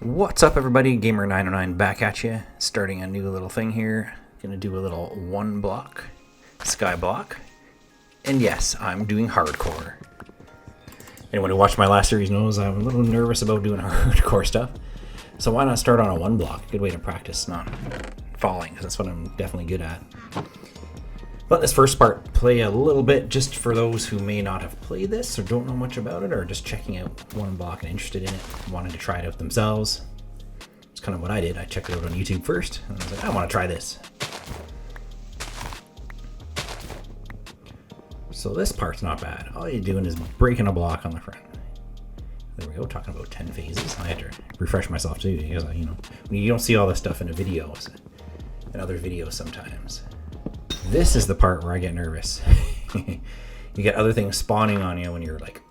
What's up, everybody? Gamer909 back at you, starting a new little thing here. Gonna do a little one block, skyblock, and yes, I'm doing hardcore. Anyone who watched my last series knows I'm a little nervous about doing hardcore stuff, so why not start on a one block? Good way to practice not falling, because that's what I'm definitely good at. Let this first part play a little bit just for those who may not have played this or don't know much about it, or just checking out one block and interested in it, wanting to try it out themselves. It's kind of what I did. I checked it out on YouTube first, and I was like, I want to try this. So this part's not bad. All you're doing is breaking a block on the front. There we go, talking about 10 phases. I had to refresh myself too, because you don't see all this stuff in a video, in other videos sometimes. This is the part where I get nervous. You get other things spawning on you when you're like,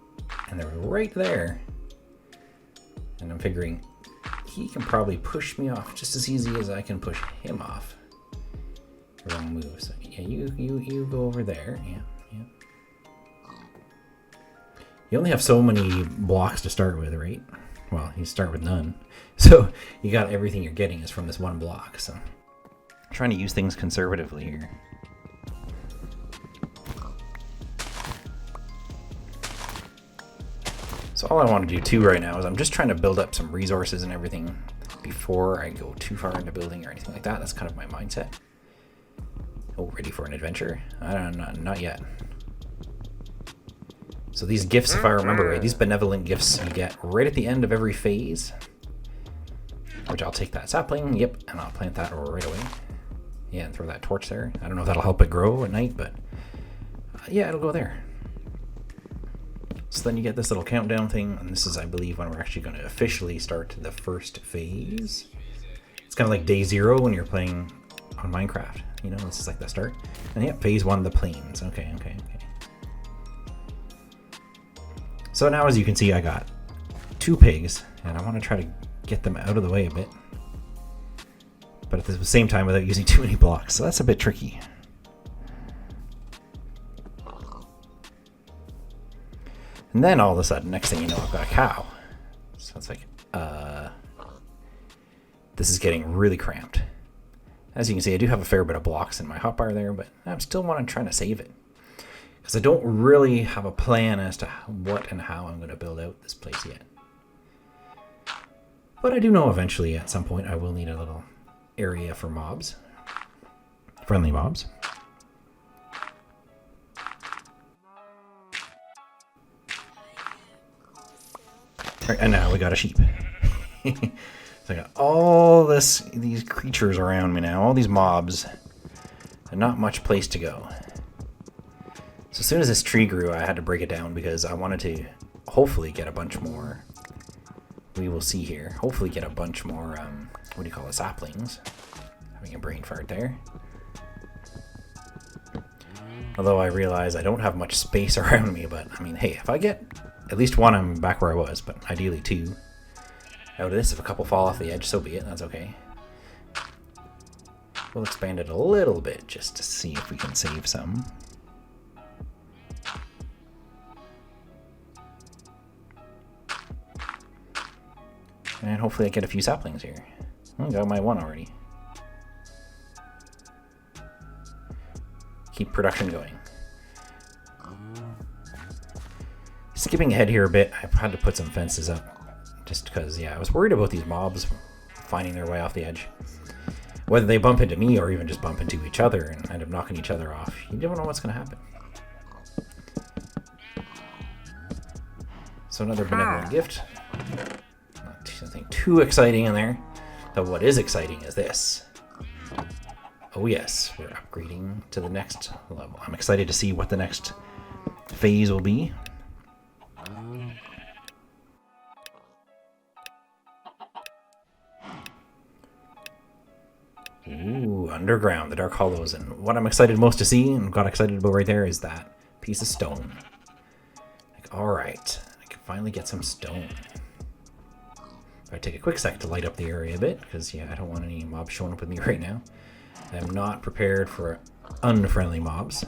and they're right there. And I'm figuring he can probably push me off just as easy as I can push him off. Wrong move. So yeah, you go over there. Yeah. You only have so many blocks to start with, right? Well, you start with none. So you got everything you're getting is from this one block. So I'm trying to use things conservatively here. So all I want to do too right now is I'm just trying to build up some resources and everything before I go too far into building or anything like that. That's kind of my mindset. Oh, ready for an adventure? I don't know, not yet. So these gifts, if I remember right, these benevolent gifts you get right at the end of every phase, which I'll take that sapling, yep, and I'll plant that right away. Yeah, and throw that torch there. I don't know if that'll help it grow at night, but yeah, it'll go there. So then you get this little countdown thing, and this is, I believe, when we're actually going to officially start the first phase. It's kind of like day 0 when you're playing on Minecraft. You know, this is like the start. And yeah, phase 1, the plains. Okay. So now, as you can see, I got 2 pigs, and I want to try to get them out of the way a bit. But at the same time, without using too many blocks. So that's a bit tricky. And then all of a sudden, next thing you know, I've got a cow. So it's like, this is getting really cramped. As you can see, I do have a fair bit of blocks in my hotbar there, but I'm still trying to save it. Because I don't really have a plan as to what and how I'm going to build out this place yet. But I do know eventually, at some point, I will need a little area for mobs. Friendly mobs. Right, and now we got a sheep. So I got all these creatures around me now, all these mobs, and not much place to go. So as soon as this tree grew, I had to break it down because I wanted to hopefully get a bunch more. We will see here. Hopefully get a bunch more, what do you call it, saplings. Having a brain fart there. Although I realize I don't have much space around me, but I mean, hey, if I get at least 1, I'm back where I was, but ideally 2. Out of this, if a couple fall off the edge, so be it, that's okay. We'll expand it a little bit just to see if we can save some. And hopefully I get a few saplings here. I got my 1 already. Keep production going. Skipping ahead here a bit, I've had to put some fences up. Just because, yeah, I was worried about these mobs finding their way off the edge. Whether they bump into me or even just bump into each other and end up knocking each other off. You never know what's going to happen. So another benevolent gift. Nothing too exciting in there. But what is exciting is this. Oh yes, we're upgrading to the next level. I'm excited to see what the next phase will be. Ooh, underground, the Dark Hollows. And what I'm excited most to see, and got excited about right there, is that piece of stone. Like, alright, I can finally get some stone. I take a quick sec to light up the area a bit, because, yeah, I don't want any mobs showing up with me right now. I'm not prepared for unfriendly mobs.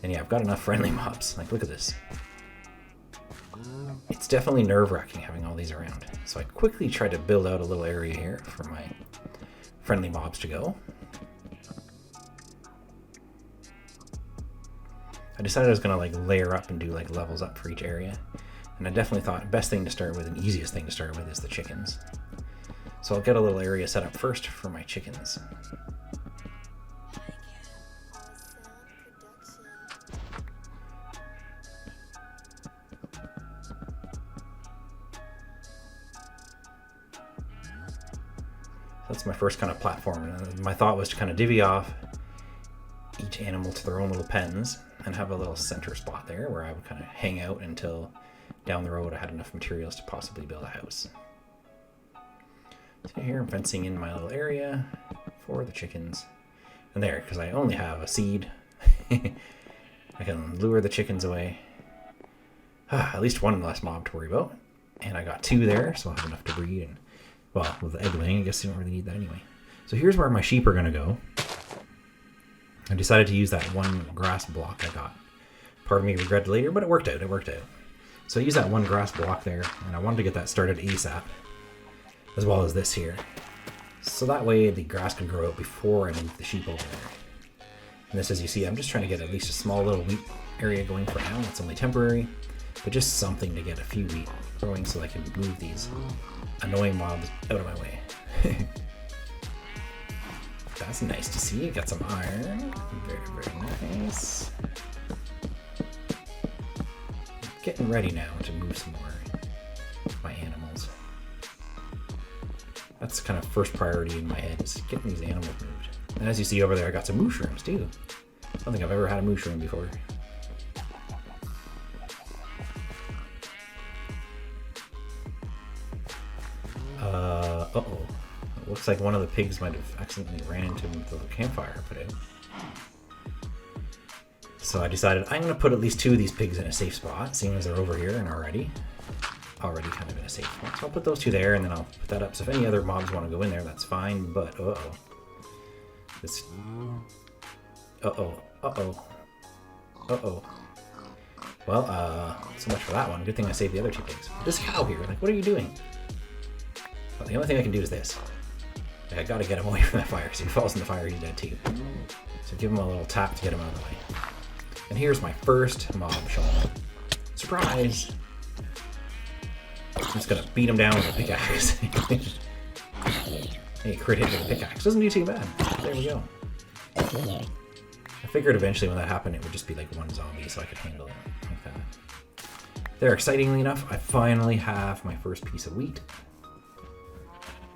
And yeah, I've got enough friendly mobs. Like, look at this. it's definitely nerve-wracking having all these around. So I quickly tried to build out a little area here for my friendly mobs to go. I decided I was gonna like layer up and do like levels up for each area. And I definitely thought best thing to start with and easiest thing to start with is the chickens. So I'll get a little area set up first for my chickens. That's my first kind of platform. And my thought was to kind of divvy off each animal to their own little pens and have a little center spot there where I would kind of hang out until down the road I had enough materials to possibly build a house. So here I'm fencing in my little area for the chickens. And there, because I only have a seed, I can lure the chickens away. At least one less mob to worry about. And I got 2 there, so I'll have enough to breed. And well, with the egg laying, I guess you don't really need that anyway. So here's where my sheep are going to go. I decided to use that one grass block I got. Part of me regretted later, but it worked out. It worked out. So I used that one grass block there, and I wanted to get that started ASAP, as well as this here. So that way the grass can grow out before I move the sheep over there. And this, as you see, I'm just trying to get at least a small little wheat area going for now. It's only temporary, but just something to get a few wheat growing so I can move these annoying mobs out of my way. That's nice to see. Got some iron. Very, very nice. Getting ready now to move some more of my animals. That's kind of first priority in my head, is getting these animals moved. And as you see over there, I got some mushrooms too. I don't think I've ever had a mushroom before. Uh-oh. It looks like one of the pigs might have accidentally ran into the campfire I put out. So I decided I'm going to put at least 2 of these pigs in a safe spot, seeing as they're over here and already kind of in a safe spot. So I'll put those 2 there, and then I'll put that up. So if any other mobs want to go in there, that's fine, but uh-oh. This... Uh-oh. Uh-oh. Uh-oh. Well, so much for that one. Good thing I saved the other 2 pigs. This cow here, like, what are you doing? Well, the only thing I can do is this. Like, I gotta get him away from that fire, so if he falls in the fire, he's dead too. So give him a little tap to get him out of the way. And here's my first mob showing up. Surprise! I'm just gonna beat him down with a pickaxe. Hey, crit hit with a pickaxe. Doesn't do too bad. There we go. I figured eventually when that happened it would just be like one zombie so I could handle it like that. There, excitingly enough, I finally have my first piece of wheat.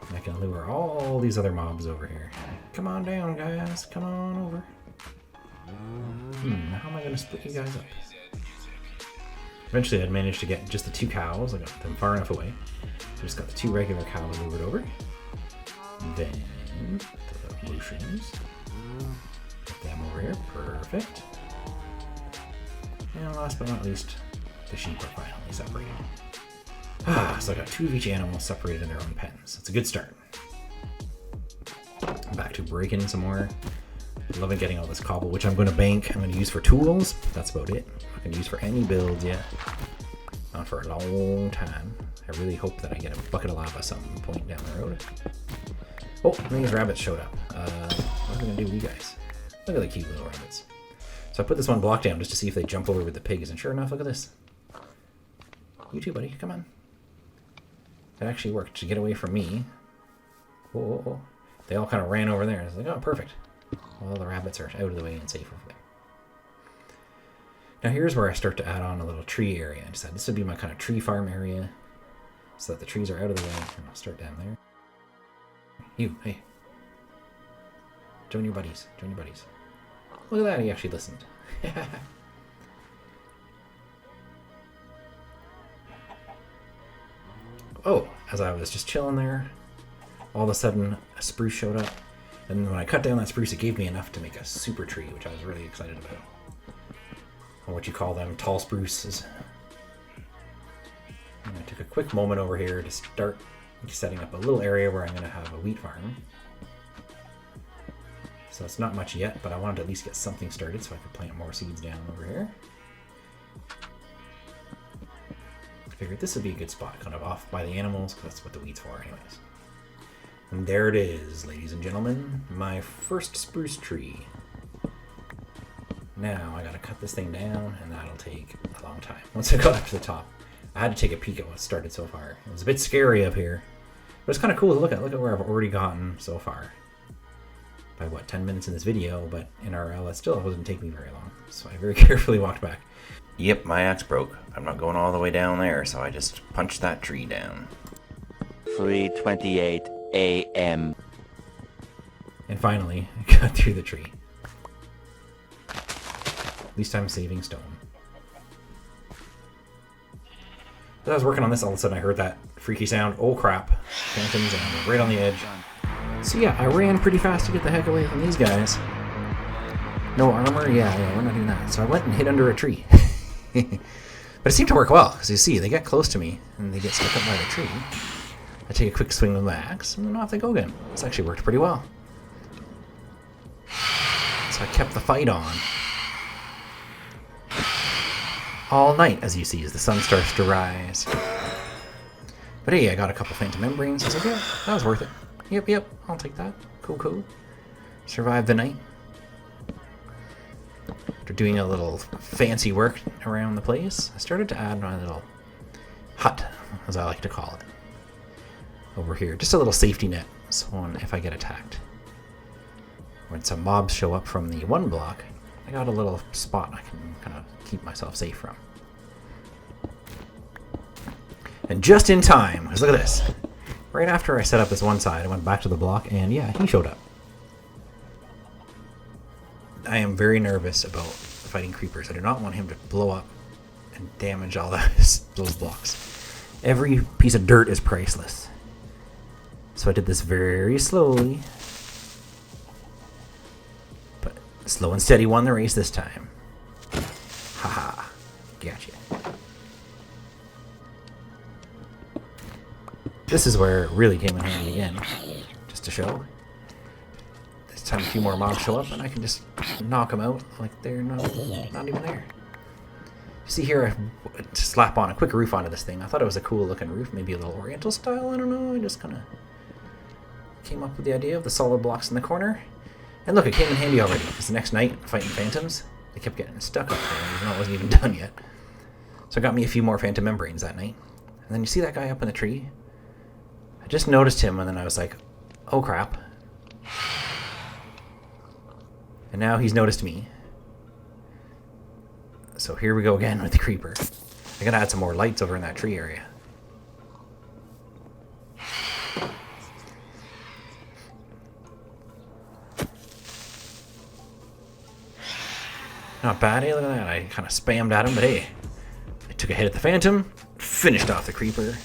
And I can lure all these other mobs over here. Come on down, guys. Come on over. How am I going to split you guys up? Eventually I'd managed to get just the 2 cows. I got them far enough away. So just got the 2 regular cows lured over. Then the mushrooms. Get them over here. Perfect. And last but not least, the sheep are finally separated. So I got 2 of each animal separated in their own pens. It's a good start. I'm back to breaking some more. Loving getting all this cobble, which I'm going to bank. I'm going to use for tools. That's about it. I can use for any builds yet. Not for a long time. I really hope that I get a bucket of lava at some point down the road. Oh, these rabbits showed up. What are we going to do with you guys? Look at the cute little rabbits. So I put this one block down just to see if they jump over with the pigs, and sure enough, look at this. You too, buddy. Come on. It actually worked to get away from me. Whoa, whoa, whoa. They all kind of ran over there. I was like, oh, perfect. All the rabbits are out of the way and safe over there. Now here's where I start to add on a little tree area. I decided this would be my kind of tree farm area so that the trees are out of the way. And I'll start down there. You, hey. Join your buddies. Join your buddies. Look at that, he actually listened. Oh, as I was just chilling there, all of a sudden a spruce showed up. And when I cut down that spruce, it gave me enough to make a super tree, which I was really excited about. Or what you call them, tall spruces. And I took a quick moment over here to start setting up a little area where I'm going to have a wheat farm. So it's not much yet, but I wanted to at least get something started so I could plant more seeds down over here. figured this would be a good spot, kind of off by the animals, because that's what the weed's for anyways. And there it is, ladies and gentlemen, my first spruce tree. Now I gotta cut this thing down, and that'll take a long time. Once I got up to the top, I had to take a peek at what started so far. It was a bit scary up here, but it's kind of cool to look at. Look at where I've already gotten so far. By what, 10 minutes in this video, but in RL it still wouldn't take me very long. So I very carefully walked back. Yep, my axe broke. I'm not going all the way down there, so I just punched that tree down. 3:28 a.m. And finally, I got through the tree. At least I'm saving stone. As I was working on this, all of a sudden I heard that freaky sound. Oh crap. Phantoms, and I'm right on the edge. So yeah, I ran pretty fast to get the heck away from these guys. No armor? Yeah, we're not doing that. So I went and hid under a tree. But it seemed to work well, because you see, they get close to me, and they get stuck up by the tree. I take a quick swing with my axe, and then off they go again. This actually worked pretty well. So I kept the fight on. All night, as you see, as the sun starts to rise. But hey, I got a couple phantom membranes. I was like, yeah, that was worth it. Yep, I'll take that. Cool. Survived the night. After doing a little fancy work around the place, I started to add my little hut, as I like to call it, over here. Just a little safety net, so if I get attacked. When some mobs show up from the one block, I got a little spot I can kind of keep myself safe from. And just in time, because look at this. Right after I set up this one side, I went back to the block, and yeah, he showed up. I am very nervous about fighting creepers. I do not want him to blow up and damage all those blocks. Every piece of dirt is priceless. So I did this very slowly. But slow and steady won the race this time. Haha. Gotcha. This is where it really came in handy again. Just to show. This time a few more mobs show up and I can just knock them out like they're not even there. See here, I slap on a quick roof onto this thing. I thought it was a cool looking roof, maybe a little oriental style, I don't know. I just kind of came up with the idea of the solid blocks in the corner. And look, it came in handy already, because the next night, fighting phantoms, they kept getting stuck up there, even though it wasn't even done yet. So it got me a few more phantom membranes that night. And then you see that guy up in the tree? I just noticed him, and then I was like, oh crap. And now he's noticed me. So here we go again with the creeper. I gotta add some more lights over in that tree area. Not bad, eh? Look at that. I kind of spammed at him, but hey. I took a hit at the phantom, finished off the creeper,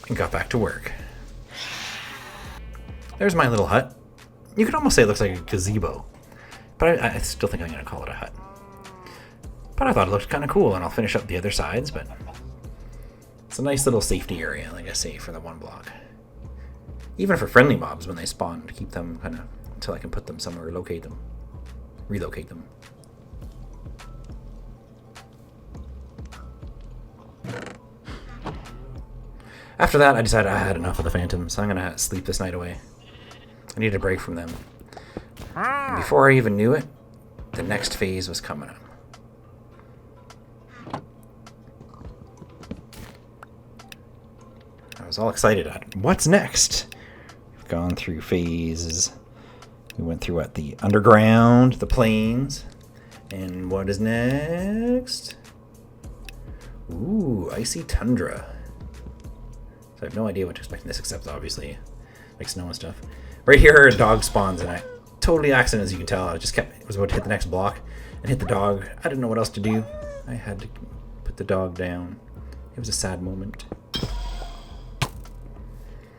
and got back to work. There's my little hut. You could almost say it looks like a gazebo, but I still think I'm going to call it a hut. But I thought it looked kind of cool, and I'll finish up the other sides, but it's a nice little safety area, like I say, for the one block. Even for friendly mobs when they spawn, to keep them kind of until I can put them somewhere, relocate them. After that, I decided I had enough of the phantoms, so I'm going to sleep this night away. I needed a break from them. And before I even knew it, the next phase was coming up. I was all excited at what's next? We've gone through phases. We went through the underground, the plains, and what is next? Ooh, icy tundra. So I have no idea what to expect in this, except obviously like snow and stuff. Right here, a dog spawns, and I totally accident, as you can tell. I was about to hit the next block and hit the dog. I didn't know what else to do. I had to put the dog down. It was a sad moment.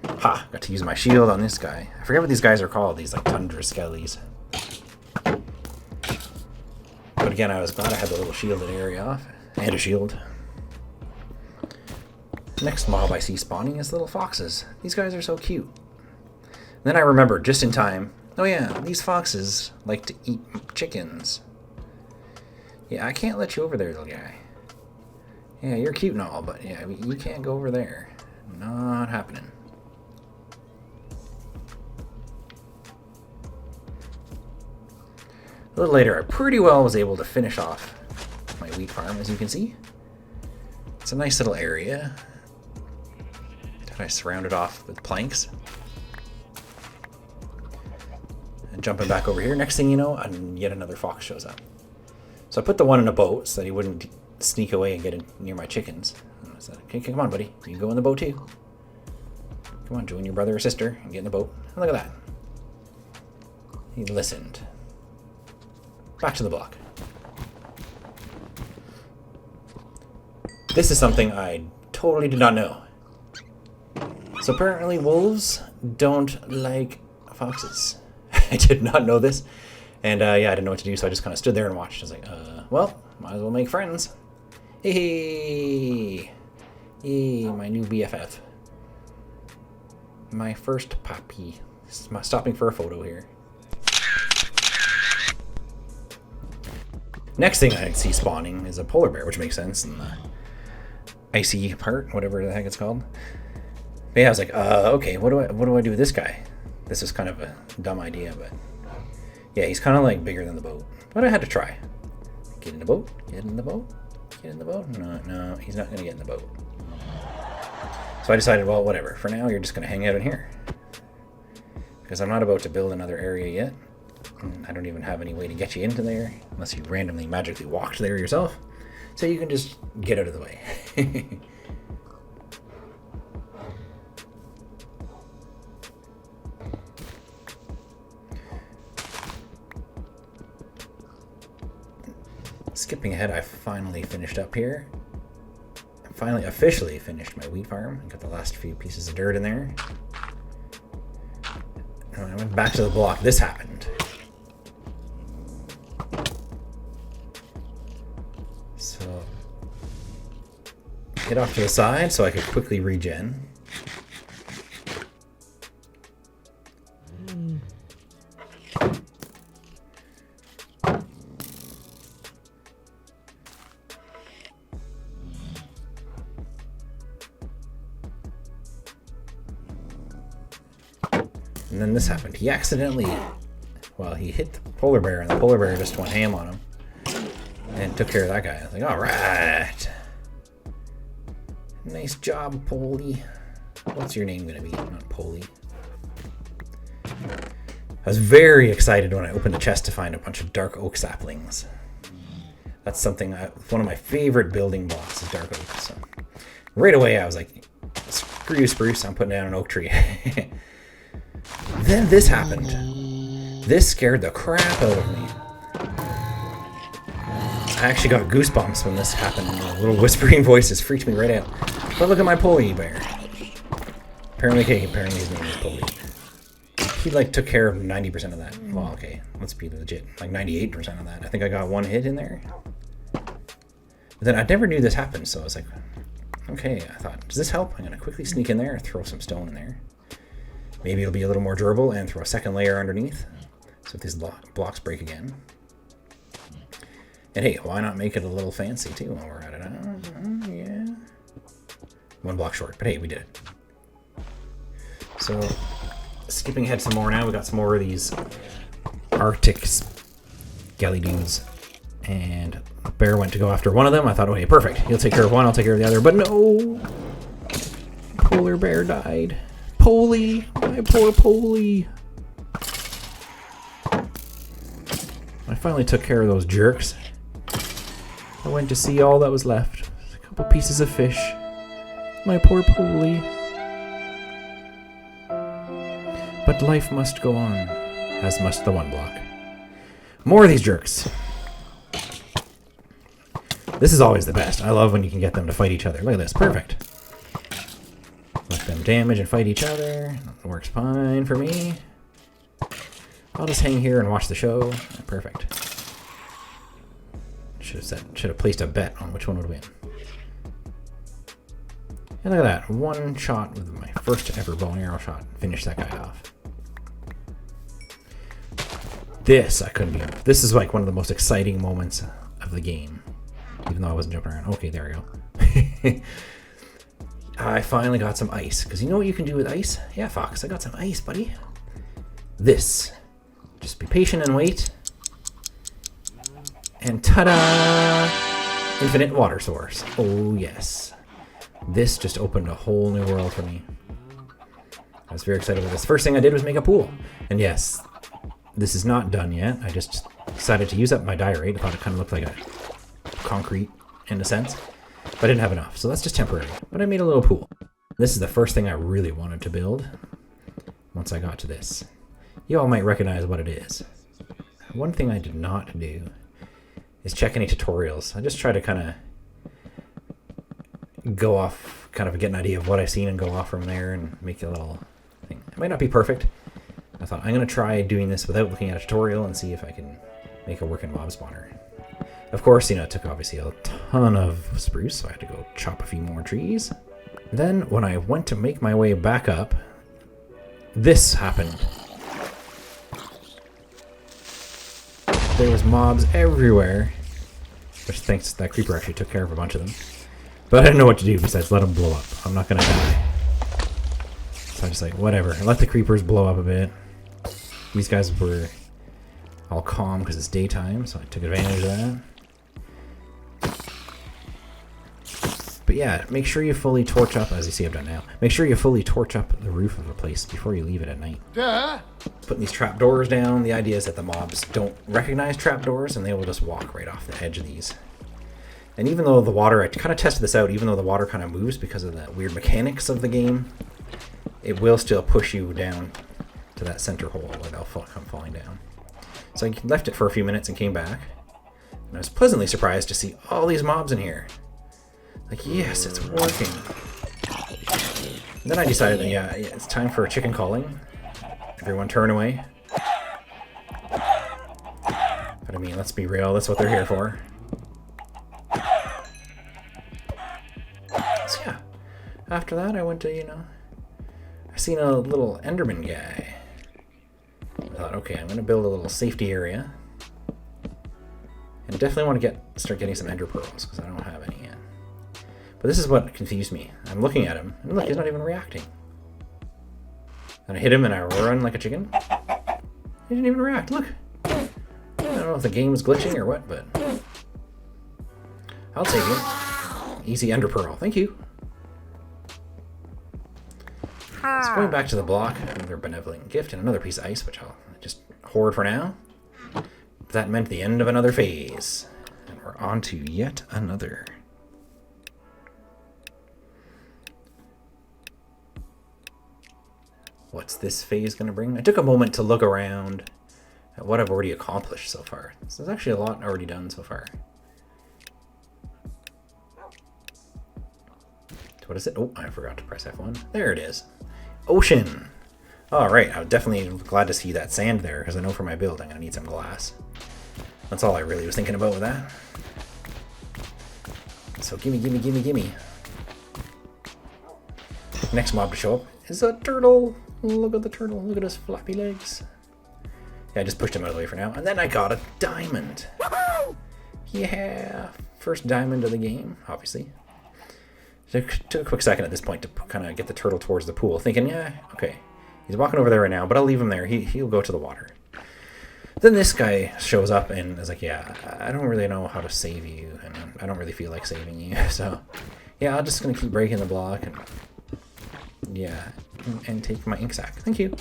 Ha! Got to use my shield on this guy. I forget what these guys are called, these like tundra skellies. But again, I was glad I had the little shielded area off. And a shield. The next mob I see spawning is little foxes. These guys are so cute. And then I remembered, just in time, oh yeah, these foxes like to eat chickens. Yeah, I can't let you over there, little guy. Yeah, you're cute and all, but yeah, you can't go over there. Not happening. A little later, I pretty well was able to finish off my wheat farm, as you can see. It's a nice little area that I surrounded off with planks. And jumping back over here, next thing you know, yet another fox shows up. So I put the one in a boat so that he wouldn't sneak away and get in near my chickens. And I said, okay, come on, buddy. You can go in the boat too. Come on, join your brother or sister and get in the boat. And look at that. He listened. Back to the block. This is something I totally did not know. So apparently wolves don't like foxes. I did not know this. And yeah, I didn't know what to do, so I just kind of stood there and watched. I was like, well, might as well make friends. Hey, hey, my new BFF. My first puppy. Stopping for a photo here. Next thing I see spawning is a polar bear, which makes sense in the icy part, whatever the heck it's called. But yeah, I was like, okay, what do I do with this guy? This is kind of a dumb idea, but yeah, he's kind of like bigger than the boat. But I had to try. Get in the boat, get in the boat, get in the boat. No, he's not gonna get in the boat. So I decided, well, whatever. For now, you're just gonna hang out in here. Because I'm not about to build another area yet. I don't even have any way to get you into there, unless you randomly magically walked there yourself. So you can just get out of the way. Skipping ahead, I finally finished up here. I finally officially finished my wheat farm. I got the last few pieces of dirt in there. And when I went back to the block, this happened. So, get off to the side so I could quickly regen. And then this happened. He accidentally, well, he hit the polar bear, and the polar bear just went ham on him and took care of that guy. I was like, all right. Nice job, Polly. What's your name going to be? Not Polly. I was very excited when I opened the chest to find a bunch of dark oak saplings. That's something, one of my favorite building blocks is dark oak. So right away I was like, screw you, spruce, I'm putting down an oak tree. Then this happened. This scared the crap out of me. I actually got goosebumps when this happened. The little whispering voices freaked me right out. But look at my Polly bear. Apparently his name is Polly. He like took care of 90% of that. Well, okay, let's be legit. Like 98% of that. I think I got one hit in there. But then I never knew this happened, so I was like, okay, I thought, does this help? I'm gonna quickly sneak in there, throw some stone in there. Maybe it'll be a little more durable and throw a second layer underneath. So if these blocks break again. And hey, why not make it a little fancy too while we're at it? Yeah. One block short, but hey, we did it. So, skipping ahead some more now, we got some more of these Arctic skelly dudes. And the bear went to go after one of them. I thought, okay, perfect. He'll take care of one, I'll take care of the other. But no! Polar bear died. Polly! My poor Polly! I finally took care of those jerks. I went to see all that was left. A couple pieces of fish. My poor Polly. But life must go on, as must the one block. More of these jerks. This is always the best. I love when you can get them to fight each other. Look at this. Perfect. Let them damage and fight each other. That works fine for me. I'll just hang here and watch the show. Perfect. Should have placed a bet on which one would win. And look at that. One shot with my first ever bow and arrow shot. Finish that guy off. This I couldn't be. This is like one of the most exciting moments of the game. Even though I wasn't jumping around. Okay, there we go. I finally got some ice. Because you know what you can do with ice? Yeah, Fox, I got some ice, buddy. This. Just be patient and wait. And ta-da! Infinite water source. Oh, yes. This just opened a whole new world for me. I was very excited with this. First thing I did was make a pool. And yes, this is not done yet. I just decided to use up my diorite. I thought it kind of looked like a concrete in a sense. But I didn't have enough, so that's just temporary. But I made a little pool. This is the first thing I really wanted to build once I got to this. You all might recognize what it is. One thing I did not do is check any tutorials. I just try to kind of go off, kind of get an idea of what I've seen and go off from there and make a little thing. It might not be perfect. I thought I'm going to try doing this without looking at a tutorial and see if I can make a working mob spawner. Of course, you know, it took obviously a ton of spruce, so I had to go chop a few more trees. Then, when I went to make my way back up, this happened. There was mobs everywhere, which thanks that creeper actually took care of a bunch of them. But I didn't know what to do besides let them blow up. I'm not gonna die. So I just like, whatever. I let the creepers blow up a bit. These guys were all calm because it's daytime, so I took advantage of that. But yeah, make sure you fully torch up, as you see I've done now, make sure you fully torch up the roof of a place before you leave it at night. Putting these trapdoors down, the idea is that the mobs don't recognize trapdoors and they will just walk right off the edge of these. And even though the water, I kind of tested this out, even though the water kind of moves because of the weird mechanics of the game, it will still push you down to that center hole where they'll come falling down. So I left it for a few minutes and came back. And I was pleasantly surprised to see all these mobs in here. Like, yes, it's working. And then I decided that, yeah, it's time for chicken calling. Everyone turn away. But I mean, let's be real, that's what they're here for. So yeah, after that I went to, you know, I seen a little Enderman guy. I thought, okay, I'm going to build a little safety area. And definitely want to start getting some ender pearls, because I don't have any yet. But this is what confused me. I'm looking at him, and look, he's not even reacting. And I hit him, and I run like a chicken. He didn't even react, look. I don't know if the game is glitching or what, but... I'll take it. Easy ender pearl, thank you. So going back to the block, another benevolent gift and another piece of ice, which I'll just hoard for now. That meant the end of another phase. And we're on to yet another. What's this phase going to bring? I took a moment to look around at what I've already accomplished so far. So there's actually a lot already done so far. What is it? Oh, I forgot to press F1. There it is. Ocean. All right, I'm definitely glad to see that sand there, because I know for my build I'm going to need some glass. That's all I really was thinking about with that. So gimme, gimme, gimme, gimme. Next mob to show up is a turtle. Look at the turtle. Look at his flappy legs. Yeah, I just pushed him out of the way for now. And then I got a diamond. Yeah, first diamond of the game, obviously. Took a quick second at this point to kind of get the turtle towards the pool, thinking, yeah, okay, he's walking over there right now, but I'll leave him there. He'll go to the water. Then this guy shows up and is like, yeah, I don't really know how to save you, and I don't really feel like saving you, so yeah, I'm just going to keep breaking the block, and yeah, and take my ink sac. Thank you.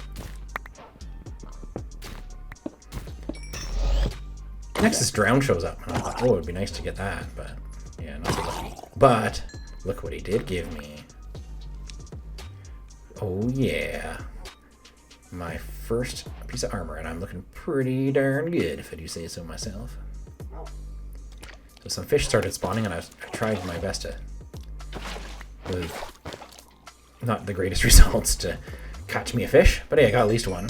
Next, this drown shows up, and I thought, oh, it'd be nice to get that, but yeah, not so lucky. But look what he did give me. Oh yeah. My first piece of armor, and I'm looking pretty darn good, if I do say so myself. So some fish started spawning, and I tried my best to, with not the greatest results, to catch me a fish, but hey, I got at least one.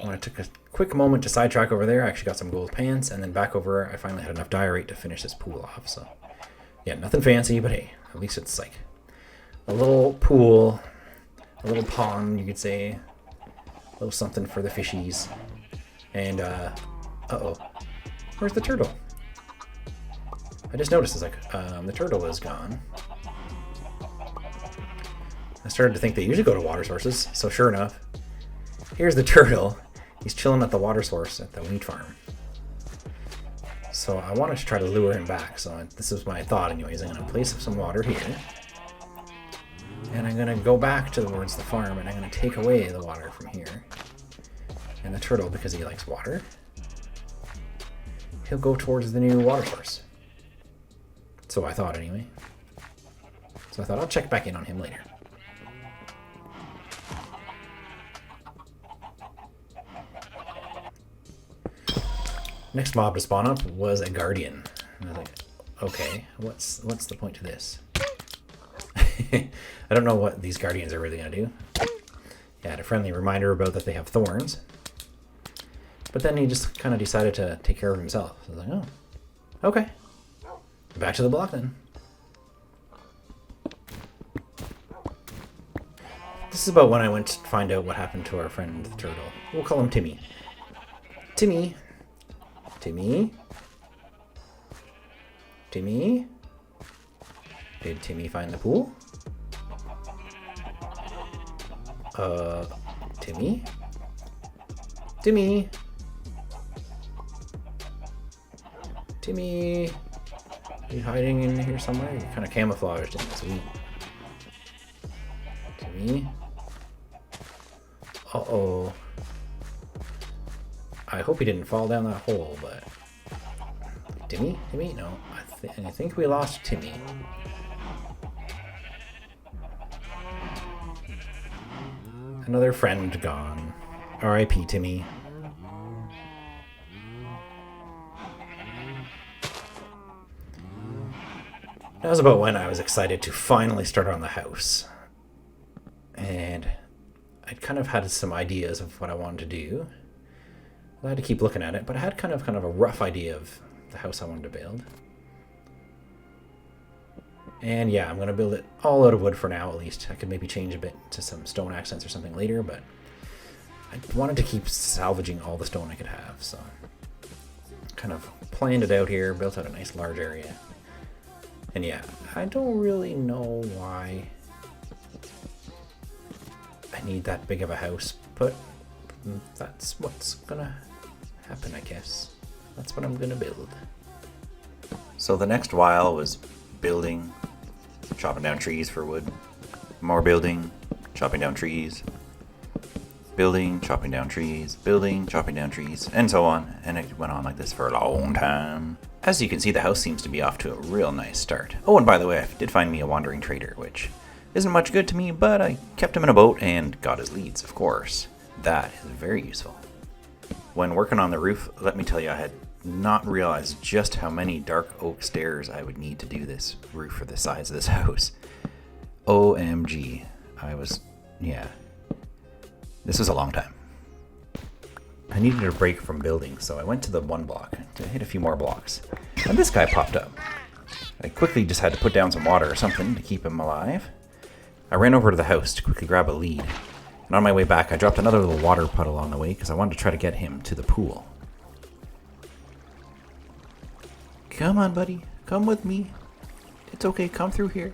When I took a quick moment to sidetrack over there, I actually got some gold pants, and then back over, I finally had enough diorite to finish this pool off, so yeah, nothing fancy, but hey, at least it's like a little pool, a little pond, you could say, a little something for the fishies. And, uh-oh, where's the turtle? I just noticed, it's like, the turtle is gone. I started to think they usually go to water sources, so sure enough, here's the turtle. He's chilling at the water source at the wheat farm. So I wanted to try to lure him back, so this is my thought anyways. I'm going to place some water here. And I'm going to go back towards the farm, and I'm going to take away the water from here. And the turtle, because he likes water, he'll go towards the new water source. So I thought anyway. So I thought I'll check back in on him later. Next mob to spawn up was a guardian. I was like, okay, what's the point to this? I don't know what these guardians are really gonna do. Yeah, I had a friendly reminder about that they have thorns. But then he just kind of decided to take care of himself. So I was like, oh, okay. Back to the block then. This is about when I went to find out what happened to our friend the turtle. We'll call him Timmy. Timmy. Timmy? Timmy? Did Timmy find the pool? Timmy? Timmy? Timmy? Are you hiding in here somewhere? You're kind of camouflaged in this wheat. Timmy? Uh-oh. I hope he didn't fall down that hole, but... Timmy? Timmy? No. I think we lost Timmy. Another friend gone. R.I.P. Timmy. That was about when I was excited to finally start on the house. And I'd kind of had some ideas of what I wanted to do. I had to keep looking at it, but I had kind of a rough idea of the house I wanted to build. And yeah, I'm going to build it all out of wood for now, at least. I could maybe change a bit to some stone accents or something later, but I wanted to keep salvaging all the stone I could have, so kind of planned it out here, built out a nice large area. And yeah, I don't really know why I need that big of a house, but that's what's gonna happen, I guess. That's what I'm gonna build. So the next while was building, chopping down trees for wood, more building, chopping down trees, building, chopping down trees, building, chopping down trees, and so on. And it went on like this for a long time. As you can see, the house seems to be off to a real nice start. Oh, and by the way, I did find me a wandering trader, which isn't much good to me, but I kept him in a boat and got his leads, of course. That is very useful. When working on the roof, let me tell you, I had not realized just how many dark oak stairs I would need to do this roof for the size of this house. OMG. Yeah. This was a long time. I needed a break from building, so I went to the one block to hit a few more blocks. And this guy popped up. I quickly just had to put down some water or something to keep him alive. I ran over to the house to quickly grab a lead. And on my way back, I dropped another little water puddle on the way because I wanted to try to get him to the pool. Come on, buddy. Come with me. It's okay. Come through here.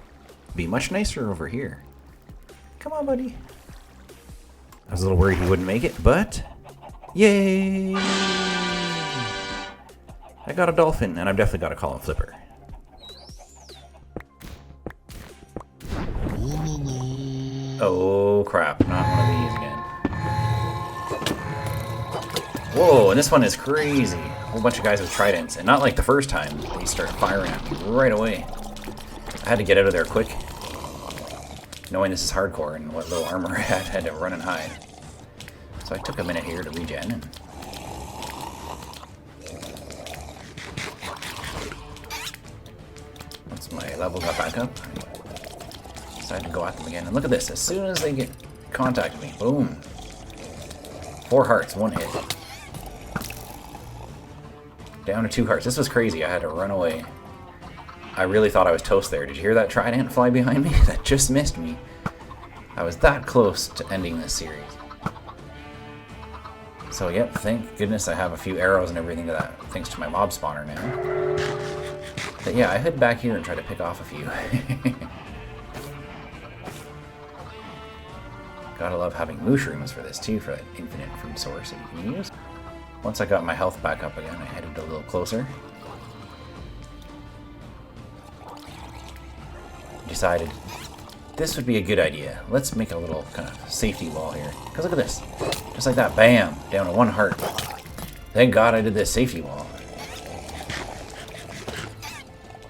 Be much nicer over here. Come on, buddy. I was a little worried he wouldn't make it, but... Yay! I got a dolphin, and I've definitely got to call him Flipper. Oh crap, not one of these again. Whoa, and this one is crazy. A whole bunch of guys with tridents, and not like the first time. They start firing at me right away. I had to get out of there quick. Knowing this is hardcore and what little armor I had to run and hide. So I took a minute here to regen. And once my level got back up, I decided to go at them again. And look at this, as soon as they get contact with me, boom. 4 hearts, 1 hit. Down to 2 hearts. This was crazy. I had to run away. I really thought I was toast there. Did you hear that trident fly behind me? That just missed me. I was that close to ending this series. So yep, thank goodness I have a few arrows and everything to that, thanks to my mob spawner now. But yeah, I head back here and try to pick off a few. Gotta love having mushrooms for this too, for that infinite food source that you can use. Once I got my health back up again, I headed a little closer. Decided this would be a good idea. Let's make a little kind of safety wall here. Because look at this. Just like that, bam, down to 1 heart. Thank God I did this safety wall.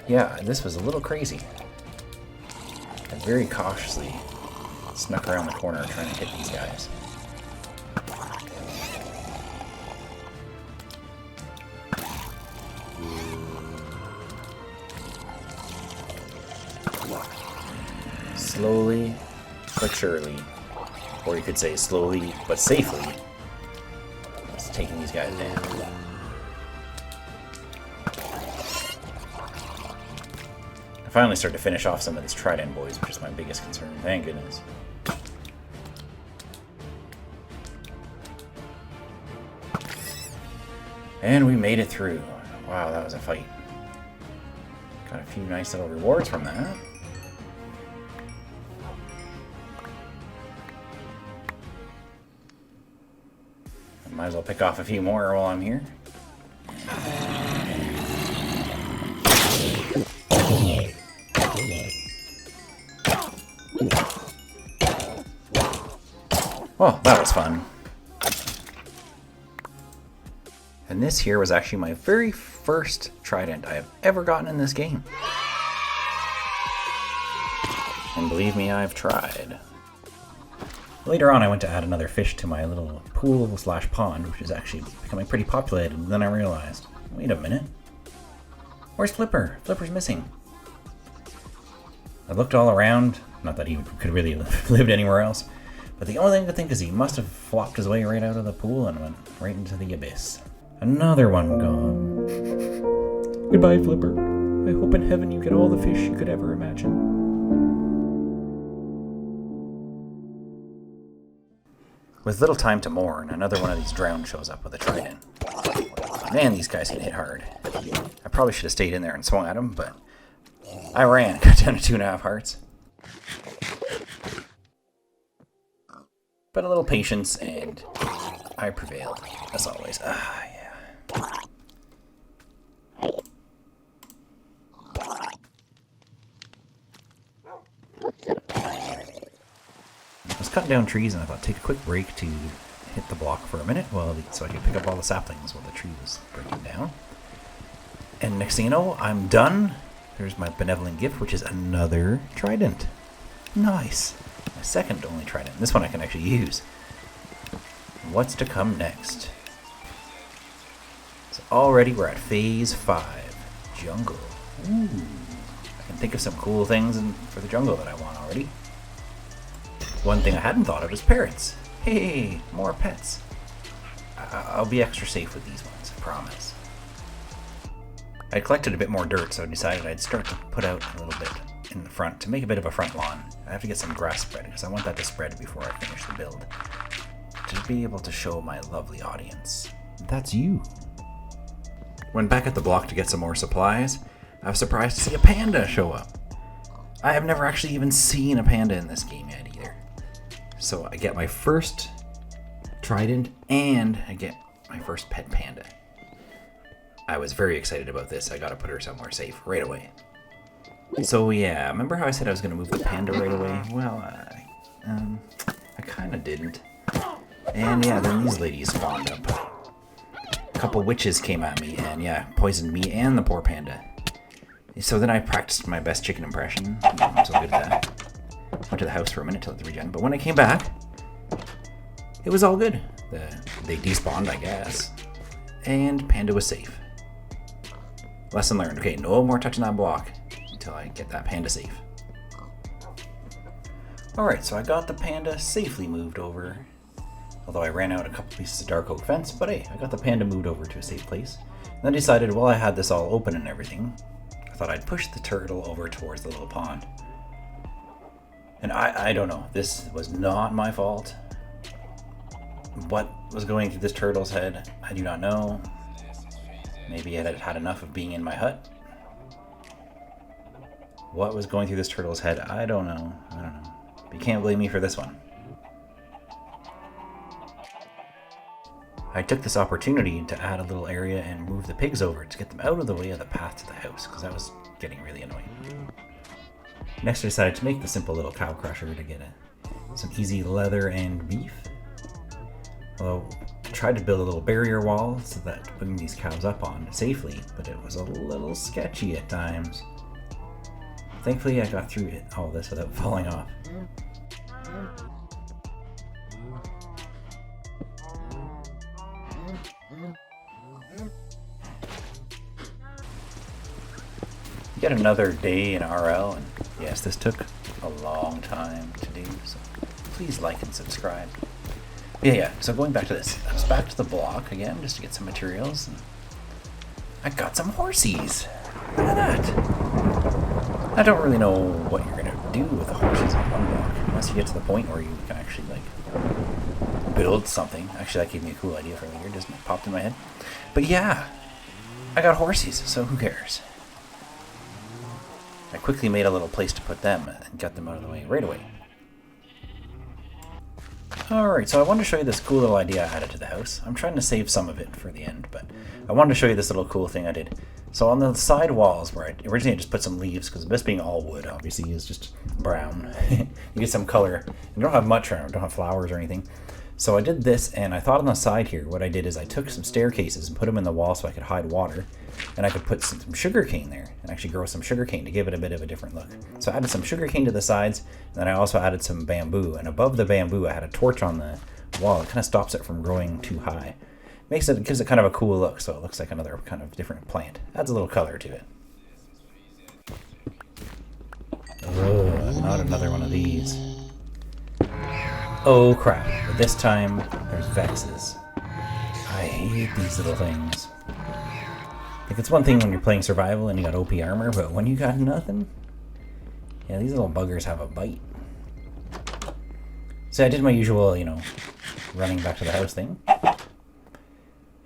Yeah, this was a little crazy. I very cautiously snuck around the corner trying to hit these guys. Slowly but surely, or you could say slowly but safely, just taking these guys down. I finally started to finish off some of these Trident boys, which is my biggest concern. Thank goodness. And we made it through. Wow, that was a fight. Got a few nice little rewards from that. Might as well pick off a few more while I'm here. Well, that was fun. And this here was actually my very first Trident I have ever gotten in this game. And believe me, I've tried. Later on, I went to add another fish to my little pool/pond, which is actually becoming pretty populated, and then I realized, wait a minute. Where's Flipper? Flipper's missing. I looked all around, not that he could really have lived anywhere else, but the only thing I could think is he must have flopped his way right out of the pool and went right into the abyss. Another one gone. Goodbye, Flipper. I hope in heaven you get all the fish you could ever imagine. With little time to mourn, another one of these drowned shows up with a trident. Man, these guys can hit hard. I probably should have stayed in there and swung at them, but I ran, got down to 2.5 hearts. But a little patience, and I prevailed, as always. Ah, yeah. I was cutting down trees, and I thought take a quick break to hit the block for a minute, so I could pick up all the saplings while the tree was breaking down. And next thing you know, I'm done. There's my benevolent gift, which is another trident. Nice. My second only trident. This one I can actually use. What's to come next? So already we're at phase 5. Jungle. Ooh. I can think of some cool things for the jungle that I want already. One thing I hadn't thought of is parrots. Hey, more pets. I'll be extra safe with these ones, I promise. I collected a bit more dirt, so I decided I'd start to put out a little bit in the front to make a bit of a front lawn. I have to get some grass spread because I want that to spread before I finish the build. To be able to show my lovely audience. That's you. When back at the block to get some more supplies, I was surprised to see a panda show up. I have never actually even seen a panda in this game yet either. So I get my first trident and I get my first pet panda. I was very excited about this. I gotta put her somewhere safe right away. So yeah, remember how I said I was gonna move the panda right away? Well, I kinda didn't. And yeah, then these ladies spawned up. A couple witches came at me and yeah, poisoned me and the poor panda. So then I practiced my best chicken impression. I'm so good at that. Went to the house for a minute to let the regen, but when I came back, it was all good. They despawned, I guess. And panda was safe. Lesson learned. Okay, no more touching that block until I get that panda safe. Alright, so I got the panda safely moved over. Although I ran out a couple pieces of dark oak fence, but hey, I got the panda moved over to a safe place. And then decided, while I had this all open and everything, I thought I'd push the turtle over towards the little pond. And I don't know, this was not my fault. What was going through this turtle's head, I do not know. Maybe it had had enough of being in my hut. What was going through this turtle's head? I don't know. But you can't blame me for this one. I took this opportunity to add a little area and move the pigs over to get them out of the way of the path to the house, because that was getting really annoying. Next I decided to make the simple little cow crusher to get some easy leather and beef. Although I tried to build a little barrier wall so that to bring these cows up on safely, but it was a little sketchy at times. Thankfully I got through all this without falling off. Yet another day in RL, and yes, this took a long time to do, so please like and subscribe. Yeah, so going back to this, I was back to the block again just to get some materials, and I got some horsies. Look at that. I don't really know what you're gonna do with the horses in one block, unless you get to the point where you can actually like build something. Actually, that gave me a cool idea for later, just popped in my head. But yeah, I got horsies, so who cares? I quickly made a little place to put them and got them out of the way right away. Alright, so I wanted to show you this cool little idea I added to the house. I'm trying to save some of it for the end, but I wanted to show you this little cool thing I did. So on the side walls, where I originally just put some leaves, because this being all wood, obviously, is just brown. You get some color. You don't have much around, don't have flowers or anything. So I did this, and I thought on the side here, what I did is I took some staircases and put them in the wall so I could hide water, and I could put some sugar cane there, and actually grow some sugar cane to give it a bit of a different look. So I added some sugar cane to the sides, and then I also added some bamboo, and above the bamboo I had a torch on the wall. It kind of stops it from growing too high. Gives it kind of a cool look, so it looks like another kind of different plant. Adds a little color to it. Oh, not another one of these. Oh crap, but this time there's Vexes. I hate these little things. Like, it's one thing when you're playing survival and you got OP armor, but when you got nothing? Yeah, these little buggers have a bite. So I did my usual, running back to the house thing.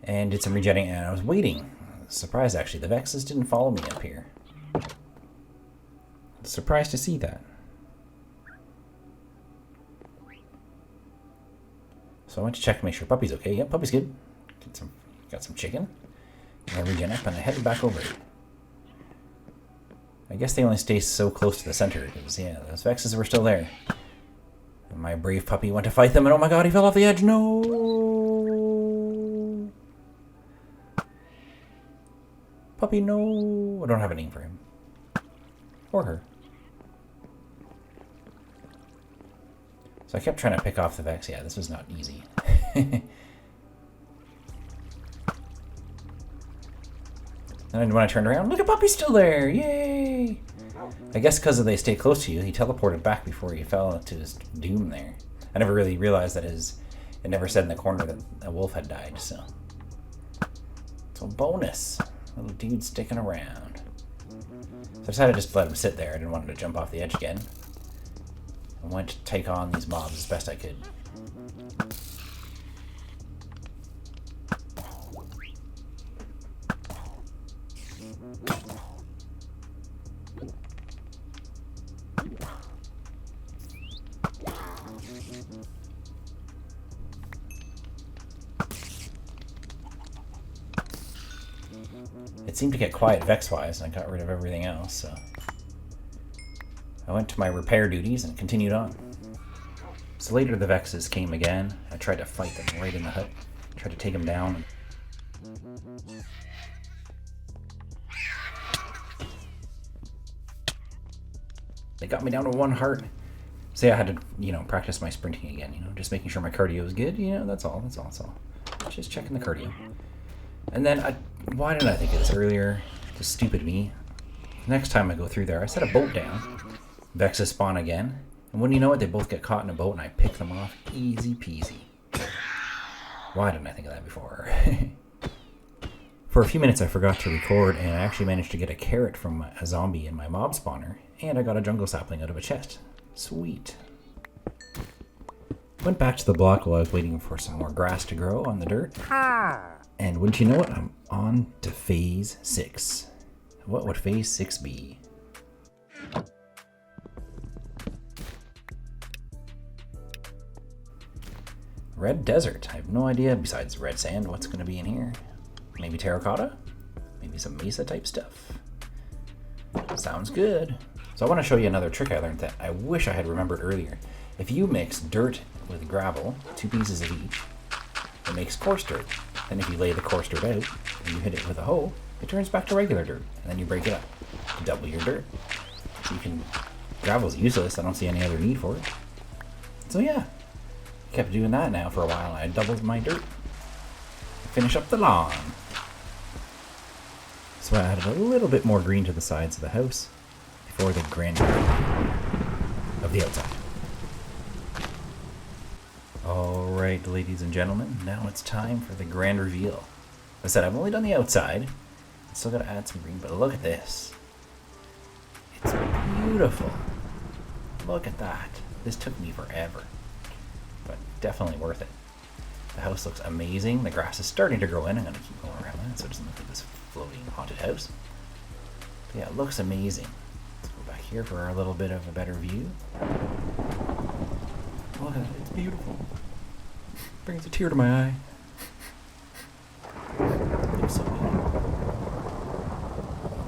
And did some regenning, and I was waiting. Surprised, actually, the Vexes didn't follow me up here. Surprised to see that. So I went to check to make sure Puppy's okay. Yep, Puppy's good. Got some chicken. And I regen up, and I headed back over. I guess they only stay so close to the center, because, yeah, those Vexes were still there. And my brave puppy went to fight them, and oh my god, he fell off the edge. No! Puppy, no! I don't have a name for him. Or her. So I kept trying to pick off the Vex. Yeah, this was not easy. And when I turned around, look at Puppy's still there! Yay! I guess because they stay close to you, he teleported back before he fell to his doom there. I never really realized that it never said in the corner that a wolf had died, so. So bonus. Little dude sticking around. So I decided just to let him sit there. I didn't want him to jump off the edge again. I went to take on these mobs as best I could. It seemed to get quiet Vex-wise, and I got rid of everything else, so I went to my repair duties and continued on. So later the Vexes came again. I tried to fight them right in the hut. Tried to take them down. They got me down to 1 heart. So yeah, I had to, practice my sprinting again, just making sure my cardio was good, that's all. Just checking the cardio. And then, why didn't I think of this earlier? Just stupid me. Next time I go through there, I set a boat down. Vexes spawn again. And when you know it, they both get caught in a boat and I pick them off. Easy peasy. Why didn't I think of that before? For a few minutes I forgot to record, and I actually managed to get a carrot from a zombie in my mob spawner. And I got a jungle sapling out of a chest. Sweet. Went back to the block while I was waiting for some more grass to grow on the dirt. And wouldn't you know it, I'm on to phase 6. What would phase 6 be? Red desert. I have no idea, besides red sand, what's going to be in here. Maybe terracotta? Maybe some mesa type stuff. Sounds good. So I want to show you another trick I learned that I wish I had remembered earlier. If you mix dirt with gravel, 2 pieces of each, it makes coarse dirt. Then if you lay the coarse dirt out and you hit it with a hoe, it turns back to regular dirt. And then you break it up to double your dirt. So you can... Gravel's useless. I don't see any other need for it. So yeah, kept doing that now for a while. I doubled my dirt. Finish up the lawn. So I added a little bit more green to the sides of the house before the grand of the outside. Alright, ladies and gentlemen, now it's time for the grand reveal. I said I've only done the outside. Still gotta add some green, but look at this. It's beautiful. Look at that. This took me forever, but definitely worth it. The house looks amazing. The grass is starting to grow in. I'm gonna keep going around that so it doesn't look like this floating haunted house. But yeah, it looks amazing. Let's go back here for a little bit of a better view. Look at it. It's beautiful. Brings a tear to my eye. It looks so good.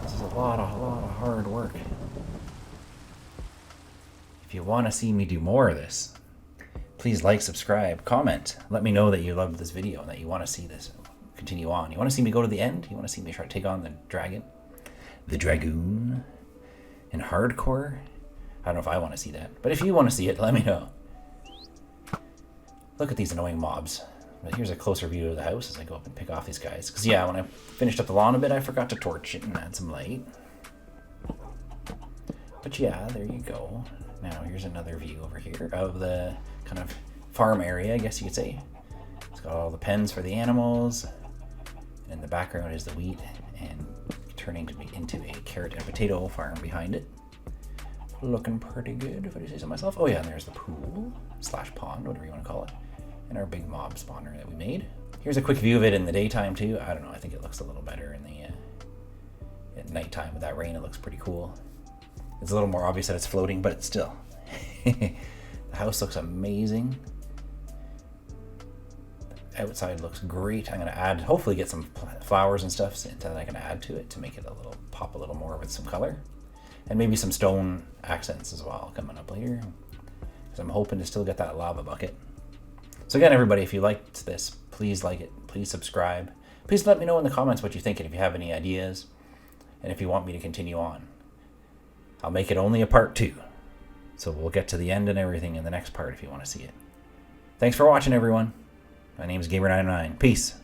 This is a lot of hard work. If you want to see me do more of this, please like, subscribe, comment. Let me know that you loved this video and that you want to see this continue on. You want to see me go to the end? You want to see me try to take on the dragon? The dragoon? In hardcore? I don't know if I want to see that. But if you want to see it, let me know. Look at these annoying mobs. But here's a closer view of the house as I go up and pick off these guys. Because yeah, when I finished up the lawn a bit, I forgot to torch it and add some light. But yeah, there you go. Now here's another view over here of the kind of farm area, I guess you could say. It's got all the pens for the animals. And in the background is the wheat and turning into a carrot and potato farm behind it. Looking pretty good, if I do say so myself. Oh yeah, and there's the pool / pond, whatever you want to call it. And our big mob spawner that we made. Here's a quick view of it in the daytime too. I don't know, I think it looks a little better in the at nighttime with that rain. It looks pretty cool. It's a little more obvious that it's floating, but it's still. The house looks amazing. The outside looks great. I'm going to add, hopefully get some flowers and stuff that I can add to it to make it a little, pop a little more with some color. And maybe some stone accents as well coming up later. Because I'm hoping to still get that lava bucket. So again, everybody, if you liked this, please like it. Please subscribe. Please let me know in the comments what you think and if you have any ideas. And if you want me to continue on. I'll make it only a part 2. So we'll get to the end and everything in the next part if you want to see it. Thanks for watching, everyone. My name is Gamer99. Peace.